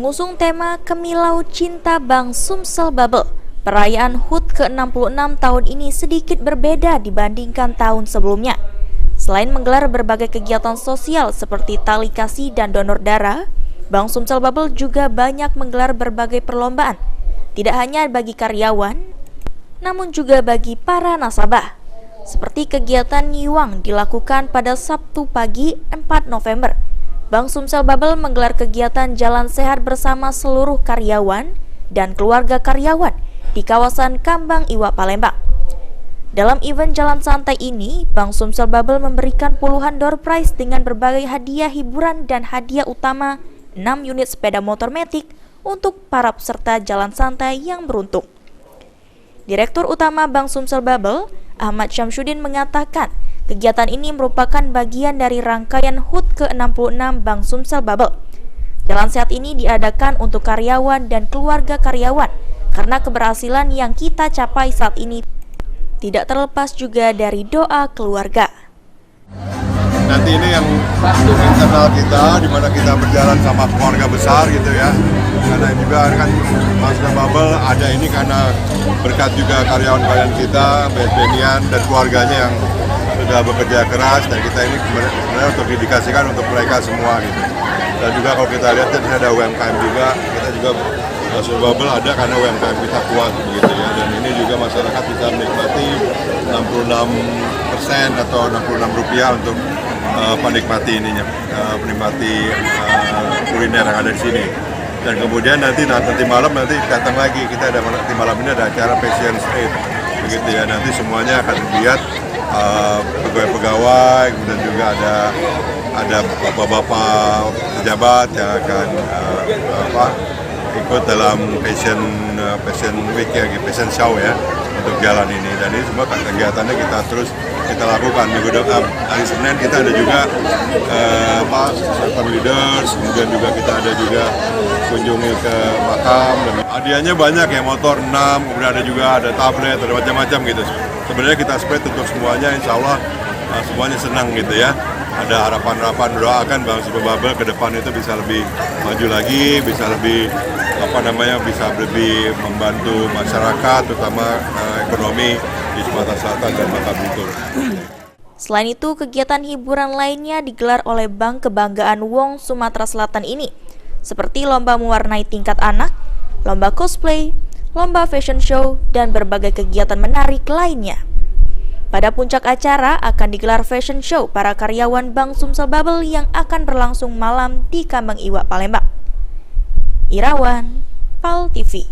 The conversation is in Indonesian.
Mengusung tema Kemilau Cinta Bank Sumsel Bubble, perayaan HUT ke-66 tahun ini sedikit berbeda dibandingkan tahun sebelumnya. Selain menggelar berbagai kegiatan sosial seperti tali kasih dan donor darah, Bank Sumsel Bubble juga banyak menggelar berbagai perlombaan, tidak hanya bagi karyawan, namun juga bagi para nasabah. Seperti kegiatan nyiwang dilakukan pada Sabtu pagi 4 November. Bank Sumsel Bubble menggelar kegiatan jalan sehat bersama seluruh karyawan dan keluarga karyawan di kawasan Kambang Iwa, Palembang. Dalam event jalan santai ini, Bank Sumsel Bubble memberikan puluhan door prize dengan berbagai hadiah hiburan dan hadiah utama 6 unit sepeda motor Matic untuk para peserta jalan santai yang beruntung. Direktur Utama Bank Sumsel Bubble, Ahmad Syamsuddin mengatakan, kegiatan ini merupakan bagian dari rangkaian HUT ke-66 Bank Sumsel Bubble. Jalan sehat ini diadakan untuk karyawan dan keluarga karyawan karena keberhasilan yang kita capai saat ini tidak terlepas juga dari doa keluarga. Nanti ini yang internal kita, di mana kita berjalan sama keluarga besar gitu ya. Karena juga kan Bank Sumsel Bubble ada ini karena berkat juga karyawan-karyawan kita, BSBNian dan keluarganya yang sudah bekerja keras, dan kita ini sebenarnya untuk didedikasikan untuk mereka semua gitu. Dan juga kalau kita lihat di sini ada UMKM juga, kita juga Bank Sumsel Bubble ada karena UMKM kita kuat begitu ya. Dan ini juga masyarakat bisa menikmati 66% atau Rp66 untuk menikmati ininya, menikmati kuliner yang ada di sini. Dan kemudian nanti malam datang lagi, kita ada nanti malam ini ada acara Passion Street begitu ya. Nanti semuanya akan dilihat pegawai-pegawai, kemudian juga ada bapak-bapak pejabat yang akan ikut dalam Passion Week ya, Passion Show ya, untuk jalan ini. Dan ini semua kegiatannya kita lakukan. Minggu depan hari Senin kita ada juga serta leaders, kemudian juga kita ada juga kunjungi ke makam, dan hadiahnya banyak ya, motor 6, kemudian ada juga tablet, ada macam-macam gitu. Sebenarnya kita spread untuk semuanya, insya Allah semuanya senang gitu ya. Ada harapan-harapan, doakan Bank Sumsel Bubble ke depan itu bisa lebih maju lagi, bisa lebih bisa lebih membantu masyarakat, terutama ekonomi di Sumatera Selatan dan Bangka Belitung. Selain itu, kegiatan hiburan lainnya digelar oleh Bank Kebanggaan Wong Sumatera Selatan ini, seperti lomba mewarnai tingkat anak, lomba cosplay, lomba fashion show, dan berbagai kegiatan menarik lainnya. Pada puncak acara akan digelar fashion show para karyawan Bank Sumsel Bubble yang akan berlangsung malam di Kambang Iwa, Palembang. Irawan, PAL TV.